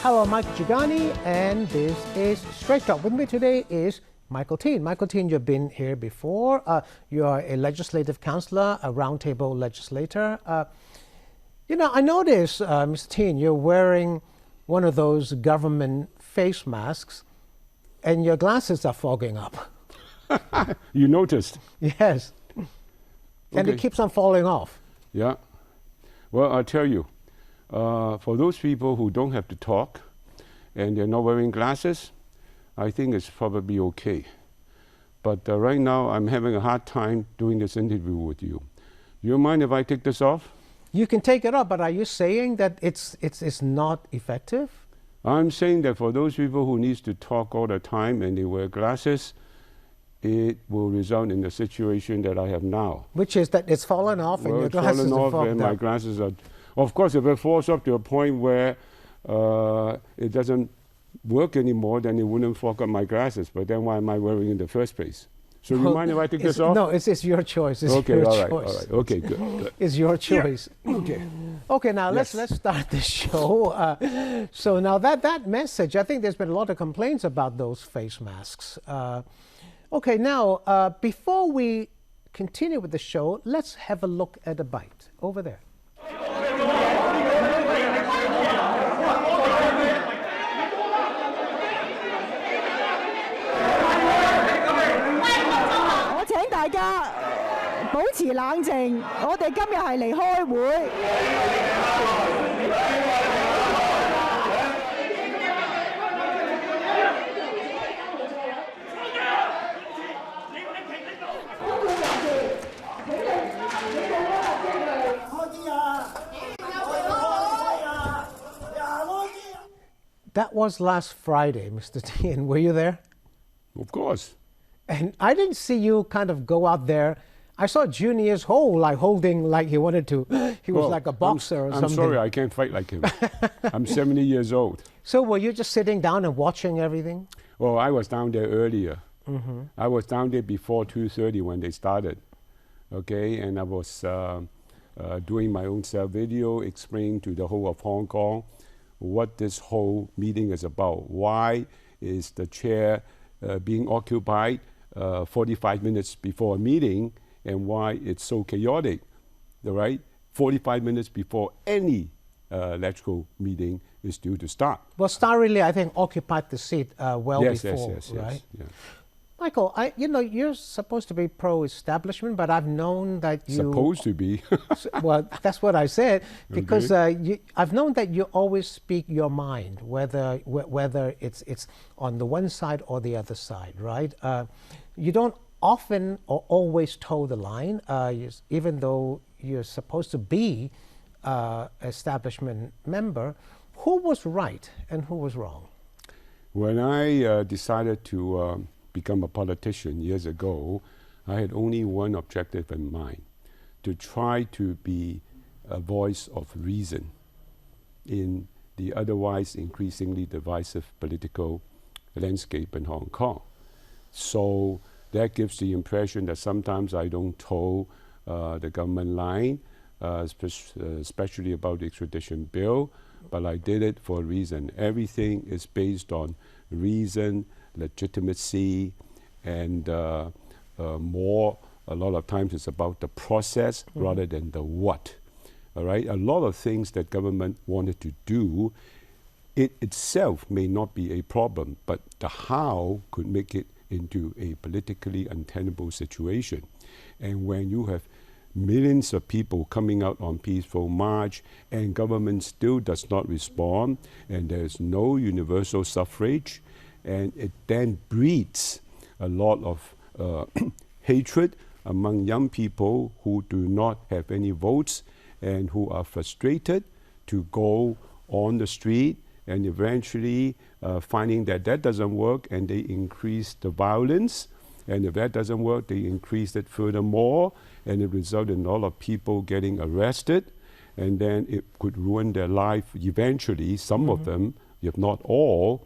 Hello, Mike Gigani, and this is Straight Talk. With me today is Michael Teen. Michael Teen, you've been here before. You are a legislative counselor, a roundtable legislator. I noticed, Mr. Teen, you're wearing one of those government face masks, and your glasses are fogging up. You noticed? Yes. Okay. And it keeps on falling off. Yeah. Well, I'll tell you, for those people who don't have to talk and they're not wearing glasses, I think it's probably okay. But right now, I'm having a hard time doing this interview with you. Do you mind if I take this off? You can take it off, but are you saying that it's not effective? I'm saying that for those people who need to talk all the time and they wear glasses, it will result in the situation that I have now. Which is that it's fallen off and your glasses are fogged and up. my glasses are... Of course, if it falls up to a point where it doesn't work anymore, then it wouldn't fog up my glasses. But then why am I wearing it in the first place? So you mind if I take this off? No, it's your choice. It's okay, your all right, choice. all right. Okay, good. It's your choice. Yeah. Okay. Okay, now Yes. let's start the show. So now that message, I think there's been a lot of complaints about those face masks. Okay, now before we continue with the show, let's have a look at a bite over there. That was last Friday, Mr. Tien. Were you there? Of course. And I didn't see you kind of go out there. I saw Junior's holding like he wanted to. He was like a boxer or something. I'm sorry, I can't fight like him. I'm 70 years old. So were you just sitting down and watching everything? Well, I was down there earlier. Mm-hmm. I was down there before 2:30 when they started. Okay, and I was doing my own self-video, explaining to the whole of Hong Kong what this whole meeting is about. Why is the chair being occupied 45 minutes before a meeting, and why it's so chaotic, right? 45 minutes before any electrical meeting is due to start. Well, Starry, I think, occupied the seat before, yes, right? Yes. Michael, you're supposed to be pro-establishment, but I've known that you... Supposed to be. Well, that's what I said, because Okay. I've known that you always speak your mind, whether it's on the one side or the other side, right? You don't often or always toe the line, even though you're supposed to be establishment member. Who was right and who was wrong? When I decided to become a politician years ago, I had only one objective in mind: to try to be a voice of reason in the otherwise increasingly divisive political landscape in Hong Kong. So that gives the impression that sometimes I don't toe the government line, especially about the extradition bill, but I did it for a reason. Everything is based on reason, legitimacy, and a lot of times it's about the process rather than the what. All right, a lot of things that government wanted to do, it itself may not be a problem, but the how could make it into a politically untenable situation. And when you have millions of people coming out on peaceful march and government still does not respond, and there's no universal suffrage, and it then breeds a lot of hatred among young people who do not have any votes and who are frustrated to go on the street, and eventually finding that doesn't work, and they increase the violence, and if that doesn't work, they increase it furthermore, and it results in a lot of people getting arrested, and then it could ruin their life eventually, some of them, if not all.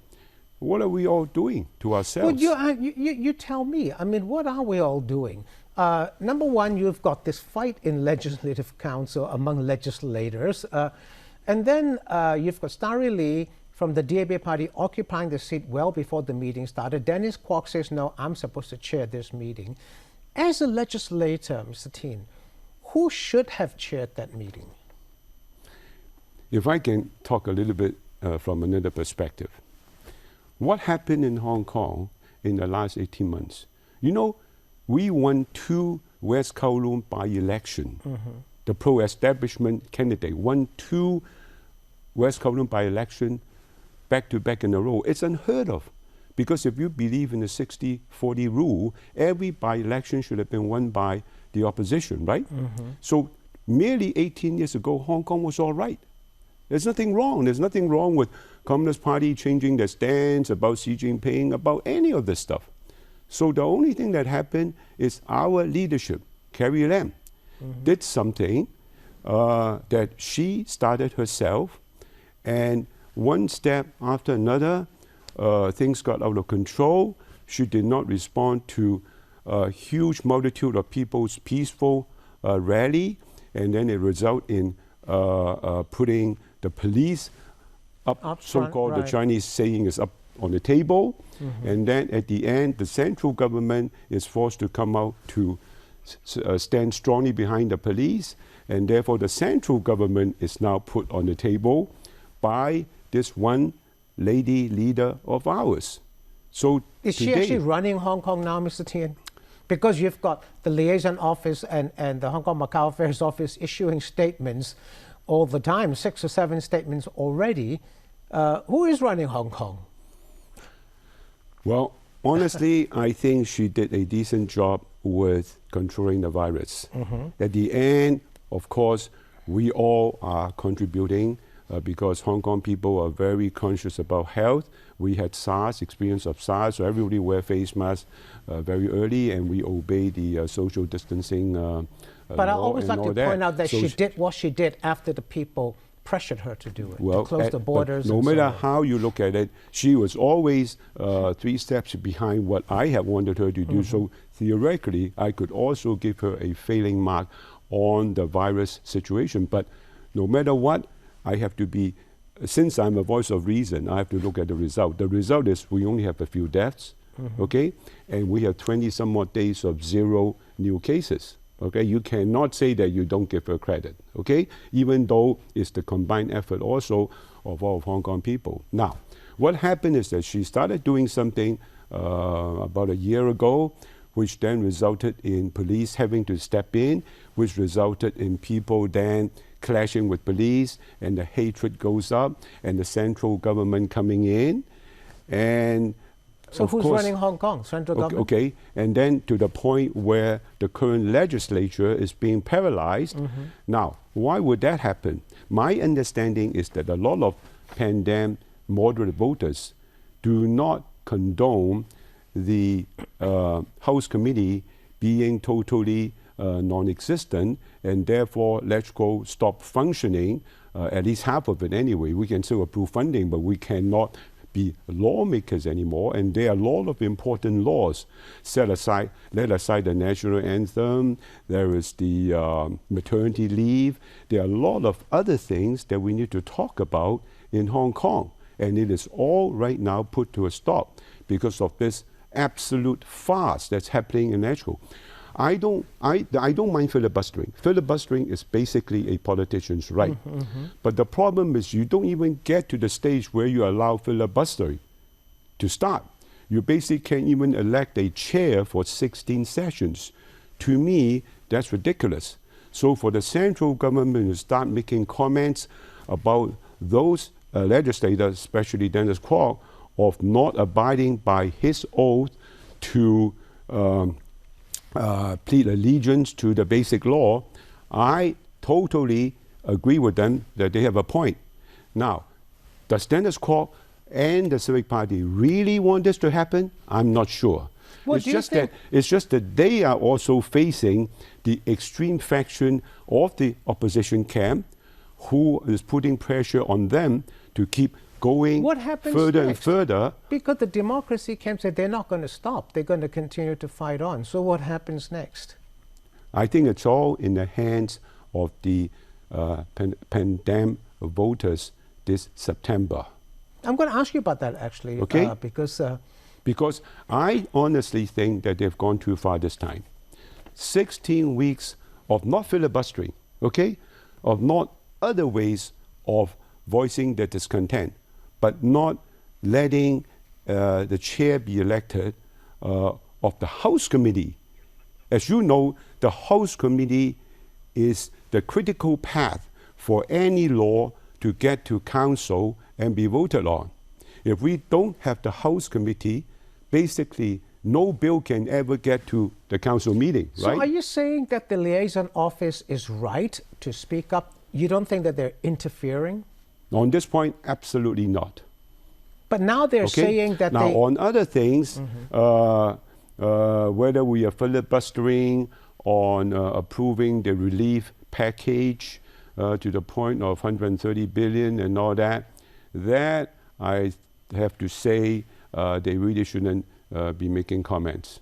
What are we all doing to ourselves? Well, you tell me. I mean, what are we all doing? Number one, you've got this fight in Legislative Council among legislators. And then you've got Starry Lee from the TVB party occupying the seat well before the meeting started. Dennis Kwok says, no, I'm supposed to chair this meeting. As a legislator, Mr. Tien, who should have chaired that meeting? If I can talk a little bit from another perspective. What happened in Hong Kong in the last 18 months? You know, we won 2 West Kowloon by-election. The pro-establishment candidate won 2 West Kowloon by-election back-to-back in a row. It's unheard of. Because if you believe in the 60-40 rule, every by-election should have been won by the opposition, right? So merely 18 years ago, Hong Kong was all right. There's nothing wrong. There's nothing wrong with Communist Party changing their stance about Xi Jinping, about any of this stuff. So the only thing that happened is our leadership, Carrie Lam, did something that she started herself, and one step after another, things got out of control. She did not respond to a huge multitude of people's peaceful rally, and then it resulted in putting the police up so-called, the Chinese saying is up on the table, and then at the end, the central government is forced to come out to stand strongly behind the police, and therefore the central government is now put on the table by this one lady leader of ours. So is she actually running Hong Kong now, Mr. Tien? Because you've got the liaison office and the Hong Kong Macau Affairs Office issuing statements all the time, 6 or 7 statements already. Who is running Hong Kong? Well, honestly, I think she did a decent job with controlling the virus. At the end, of course, we all are contributing because Hong Kong people are very conscious about health. We had SARS, experience of SARS, so everybody wear face masks very early, and we obey the social distancing but I always like to point out that so she did what she did after the people pressured her to do it, well, to close the borders. No matter how you look at it, she was always 3 steps behind what I had wanted her to do. So theoretically, I could also give her a failing mark on the virus situation. But no matter what, I have to be, since I'm a voice of reason, I have to look at the result. The result is we only have a few deaths, okay? And we have 20 some odd days of 0 new cases. Okay, you cannot say that you don't give her credit, okay? Even though it's the combined effort also of all of Hong Kong people. Now, what happened is that she started doing something about a year ago, which then resulted in police having to step in, which resulted in people then clashing with police, and the hatred goes up, and the central government coming in, and so who's running Hong Kong? Central government? Okay, and then to the point where the current legislature is being paralyzed. Now, why would that happen? My understanding is that a lot of pandemic moderate voters do not condone the House Committee being totally non-existent, and therefore let's go stop functioning, at least half of it anyway. We can still approve funding, but we cannot be lawmakers anymore, and there are a lot of important laws set aside. Let aside the national anthem, there is the maternity leave. There are a lot of other things that we need to talk about in Hong Kong, and it is all right now put to a stop because of this absolute farce that's happening in Nashville. I don't mind filibustering. Filibustering is basically a politician's right. But the problem is you don't even get to the stage where you allow filibustering to start. You basically can't even elect a chair for 16 sessions. To me, that's ridiculous. So for the central government to start making comments about those legislators, especially Dennis Kwok, of not abiding by his oath to plead allegiance to the basic law, I totally agree with them that they have a point. Now, does Dennis Kwok and the Civic Party really want this to happen? I'm not sure. It's just that they are also facing the extreme faction of the opposition camp, who is putting pressure on them to keep going further and further. Because the democracy camp said they're not going to stop. They're going to continue to fight on. So what happens next? I think it's all in the hands of the pandemic voters this September. I'm going to ask you about that actually, Okay. Because I honestly think that they've gone too far this time. 16 weeks of not filibustering, okay, of not other ways of voicing their discontent, but not letting the chair be elected of the House Committee. As you know, the House Committee is the critical path for any law to get to Council and be voted on. If we don't have the House Committee, basically no bill can ever get to the Council meeting, right? So are you saying that the liaison office is right to speak up? You don't think that they're interfering? On this point, absolutely not. But now they're saying that now, they... on other things, whether we are filibustering on approving the relief package to the point of 130 billion and all that, that I have to say they really shouldn't be making comments.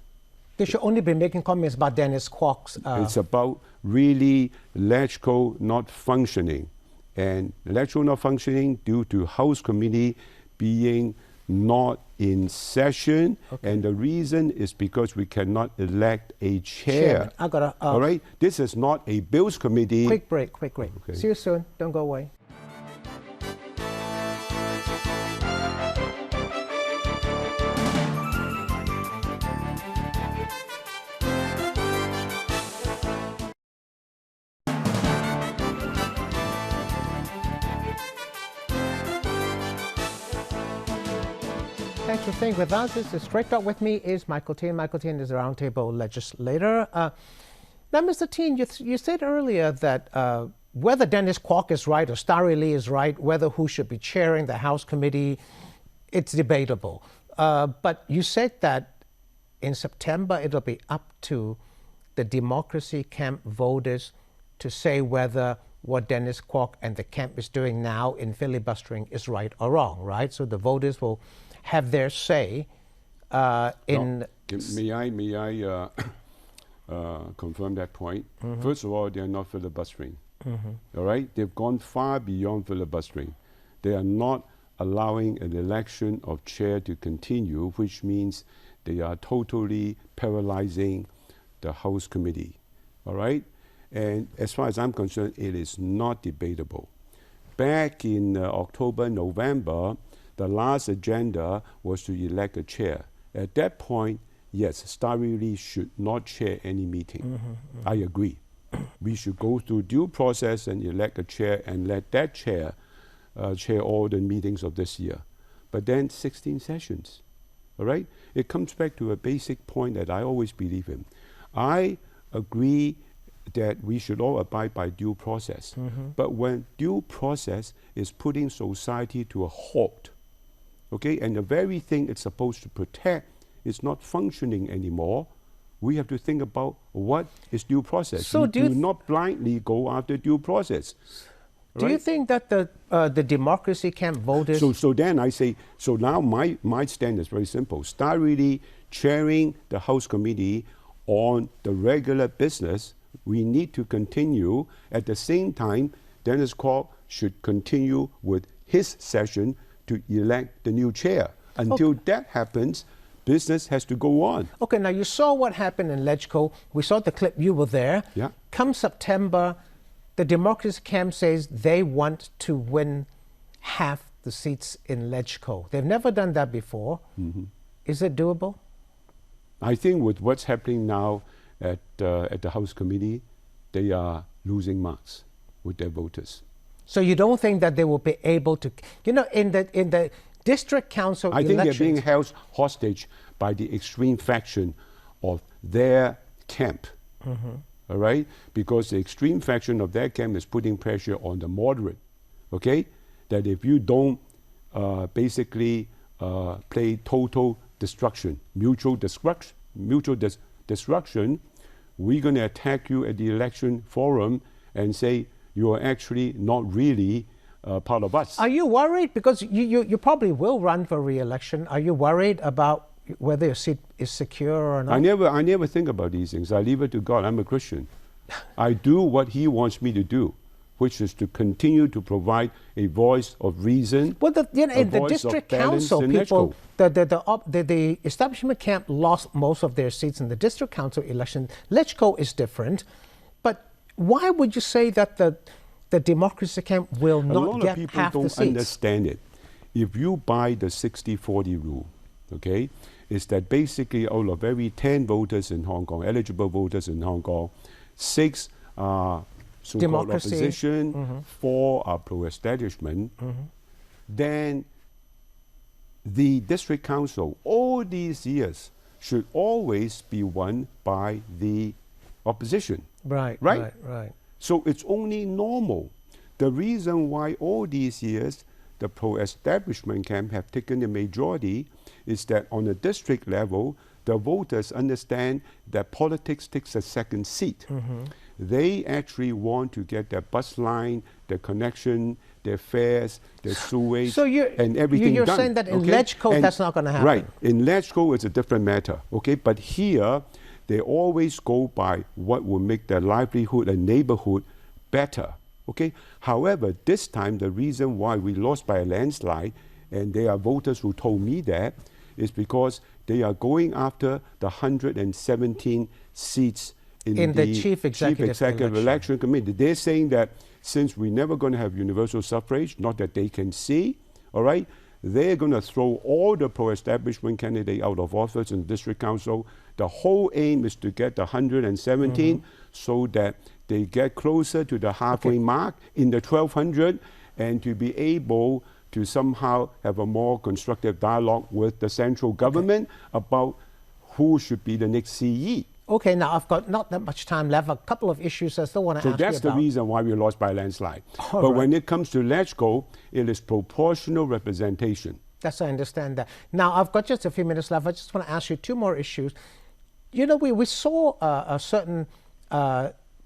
They should only be making comments about Dennis Kwok's... It's about really LegCo not functioning. And LegCo not functioning due to House Committee being not in session. Okay. And the reason is because we cannot elect a chair. I got to... all right? This is not a Bills Committee. Quick break. Okay. See you soon. Don't go away. Thanks for staying with us. This is Straight Talk. With me is Michael Tien. Michael Tien is a roundtable legislator. Now, Mr. Tien, you said earlier that whether Dennis Kwok is right or Starry Lee is right, whether who should be chairing the House Committee, it's debatable. But you said that in September it'll be up to the democracy camp voters to say whether what Dennis Kwok and the camp is doing now in filibustering is right or wrong, right? So the voters will have their say in... May I confirm that point? First of all, they are not filibustering. All right? They've gone far beyond filibustering. They are not allowing an election of chair to continue, which means they are totally paralyzing the House Committee. All right? And as far as I'm concerned, it is not debatable. Back in October, November, the last agenda was to elect a chair. At that point, yes, Starry Lee should not chair any meeting. I agree. We should go through due process and elect a chair and let that chair chair all the meetings of this year. But then 16 sessions, all right? It comes back to a basic point that I always believe in. I agree that we should all abide by due process. But when due process is putting society to a halt, okay, and the very thing it's supposed to protect is not functioning anymore, we have to think about what is due process. So we do not blindly go after due process. Do you think that the democracy camp voters... So then I say, so now my stand is very simple. Starry Lee chairing the House Committee on the regular business, we need to continue. At the same time, Dennis Kwok should continue with his session to elect the new chair. Until that happens, business has to go on. Okay, now you saw what happened in LegCo. We saw the clip, you were there. Yeah. Come September, the democracy camp says they want to win half the seats in LegCo. They've never done that before. Is it doable? I think with what's happening now at the House Committee, they are losing marks with their voters. So you don't think that they will be able to, in the district council I think elections, they're being held hostage by the extreme faction of their camp, all right? Because the extreme faction of their camp is putting pressure on the moderate, okay? That if you don't basically play total destruction, mutual destruction, we're going to attack you at the election forum and say you are actually not really part of us. Are you worried? Because you probably will run for re-election. Are you worried about whether your seat is secure or not? I never think about these things. I leave it to God. I'm a Christian. I do what He wants me to do. which is to continue to provide a voice of reason. Well, in the district council, people, the establishment camp lost most of their seats in the district council election. LegCo is different, but why would you say that the democracy camp will not get half the seats? A lot of people don't understand it. If you buy the 60-40 rule, okay, is that basically out of every 10 voters in Hong Kong, eligible voters in Hong Kong, 6 are so-called opposition, 4 are pro-establishment, then the district council, all these years, should always be won by the opposition. Right. So it's only normal. The reason why all these years the pro-establishment camp have taken the majority is that on a district level, the voters understand that politics takes a second seat. They actually want to get their bus line, their connection, their fares, their sewage, and everything you're done. Saying that in LegCo that's not going to happen. Right. In LegCo, it's a different matter. Okay, but here, they always go by what will make their livelihood and neighborhood better. Okay. However, this time the reason why we lost by a landslide, and there are voters who told me that, is because they are going after the 117 seats in the Chief Executive Election Committee. They're saying that since we're never going to have universal suffrage, not that they can see, all right, they're going to throw all the pro-establishment candidates out of office in the district council. The whole aim is to get the 117 so that they get closer to the halfway mark in the 1200 and to be able to somehow have a more constructive dialogue with the central government about who should be the next CE. Okay, now I've got not that much time left. A couple of issues I still want to ask you about. So that's the reason why we lost by a landslide. But when it comes to LegCo, it is proportional representation. Yes, I understand that. Now, I've got just a few minutes left. I just want to ask you 2 more issues. You know, we saw a certain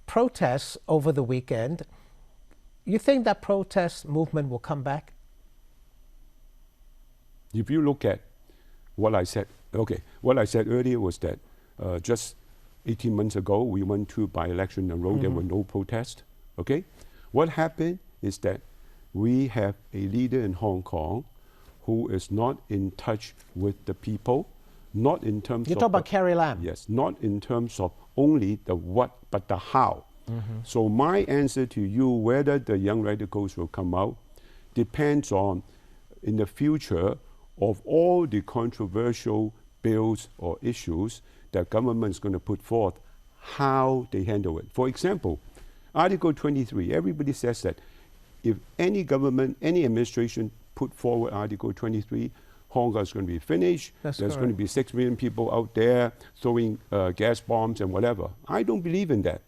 protests over the weekend. You think that protest movement will come back? If you look at what I said, what I said earlier was that just 18 months ago, we went to by-election in a row, there were no protests, okay? What happened is that we have a leader in Hong Kong who is not in touch with the people, not in terms of... You're talking about Carrie Lam? Yes, not in terms of only the what, but the how. So my answer to you, whether the young radicals will come out, depends on, in the future, of all the controversial bills or issues that government is going to put forth, how they handle it. For example, Article 23, everybody says that if any government, any administration put forward Article 23, Hong Kong is going to be finished. There's going to be 6 million people out there throwing gas bombs and whatever. I don't believe in that.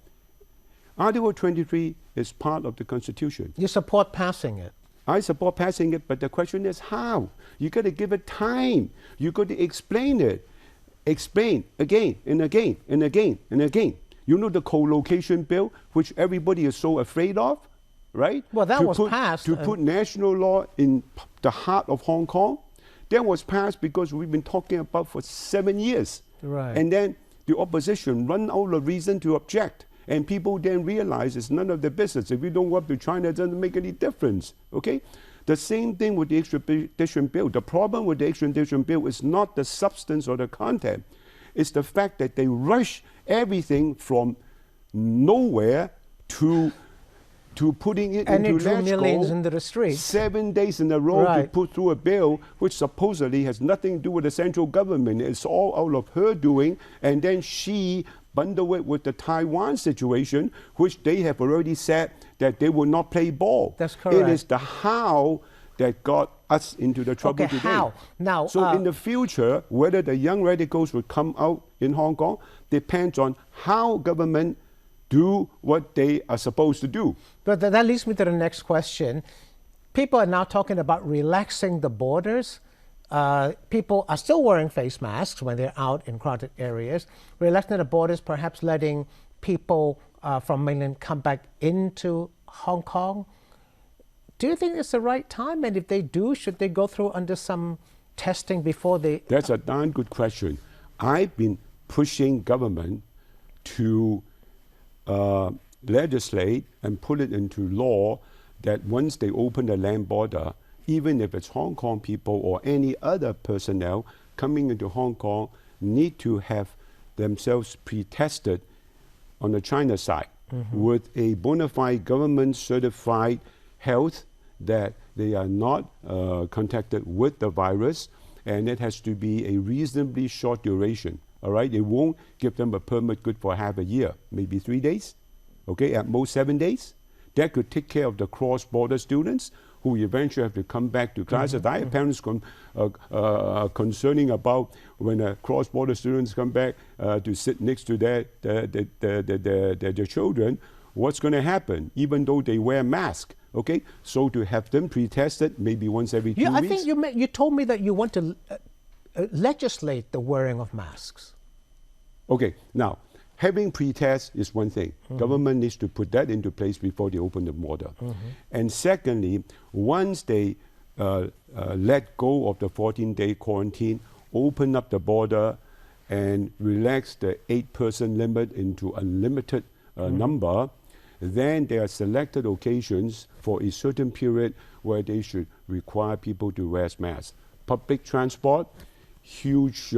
Article 23 is part of the Constitution. You support passing it? I support passing it, but the question is how? You got to give it time. You got to explain it. Explain again and again and again and again. You know the co-location bill, which everybody is so afraid of, right? Well, that was passed. To put national law in the heart of Hong Kong, that was passed because we've been talking about for 7 years. Right. And then the opposition run out of reason to object. And people then realize it's none of their business. If you don't go up to China, it doesn't make any difference, okay? The same thing with the extradition bill. The problem with the extradition bill is not the substance or the content. It's the fact that they rush everything from nowhere to putting it into millions into the streets. 7 days in a row to put through a bill which supposedly has nothing to do with the central government. It's all out of her doing, and then she bundle it with the Taiwan situation, which they have already said that they will not play ball. That's correct. It is the how that got us into the trouble today. How? Now, so in the future, whether the young radicals will come out in Hong Kong depends on how government do what they are supposed to do. But that leads me to the next question. People are now talking about relaxing the borders. People are still wearing face masks when they're out in crowded areas. Relaxing the borders, perhaps letting people from mainland come back into Hong Kong. Do you think it's the right time? And if they do, should they go through under some testing before they... That's a darn good question. I've been pushing government to legislate and put it into law that once they open the land border, even if it's Hong Kong people or any other personnel coming into Hong Kong, need to have themselves pre-tested on the China side with a bona fide government certified health that they are not contacted with the virus, and it has to be a reasonably short duration. All right, they won't give them a permit good for half a year, maybe 3 days, okay, at most 7 days. That could take care of the cross-border students who eventually have to come back to classes. I have parents concerning about when cross-border students come back to sit next to their children, what's going to happen, even though they wear masks. Okay, so to have them pre-tested maybe once every 2 weeks. I think you told me that you want to legislate the wearing of masks. Okay, now, having pre-test is one thing. Government needs to put that into place before they open the border. And secondly, once they let go of the 14-day quarantine, open up the border and relax the 8-person limit into unlimited number, then there are selected occasions for a certain period where they should require people to wear masks. Public transport, huge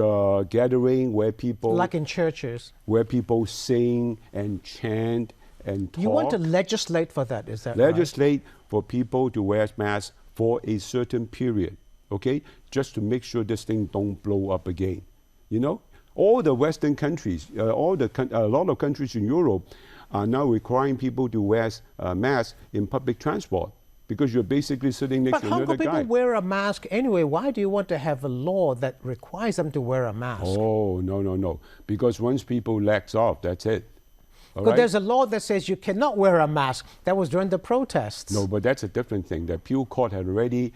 gathering where people... Like in churches. Where people sing and chant and talk. You want to legislate for that, is that legislate for people to wear masks for a certain period, okay? Just to make sure this thing don't blow up again. You know? All the Western countries, a lot of countries in Europe are now requiring people to wear masks in public transport because you're basically sitting next to another guy. But how can people wear a mask anyway? Why do you want to have a law that requires them to wear a mask? Oh, no. Because once people lax off, that's it. But there's a law that says you cannot wear a mask. That was during the protests. No, but that's a different thing. The appeal court had already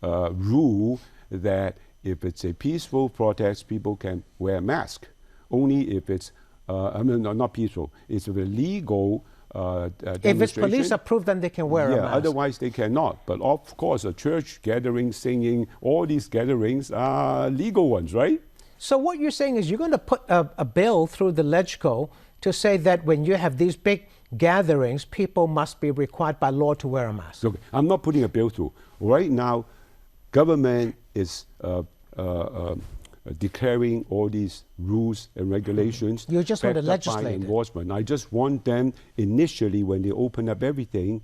ruled that if it's a peaceful protest, people can wear a mask. Only if it's, not peaceful, it's a legal demonstration. If it's police approved, then they can wear a mask. Otherwise they cannot. But of course, a church gathering, singing, all these gatherings are legal ones, right? So what you're saying is you're going to put a bill through the LegCo to say that when you have these big gatherings, people must be required by law to wear a mask. Look, I'm not putting a bill through. Right now, government is declaring all these rules and regulations. You just want to legislate enforcement. I just want them initially, when they open up everything,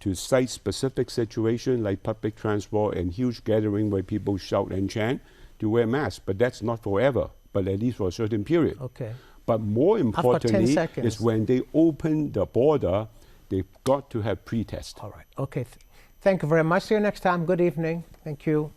to cite specific situations like public transport and huge gathering where people shout and chant to wear masks. But that's not forever, but at least for a certain period. Okay. But more importantly is when they open the border, they've got to have pre-test. All right. Okay. Thank you very much. See you next time. Good evening. Thank you.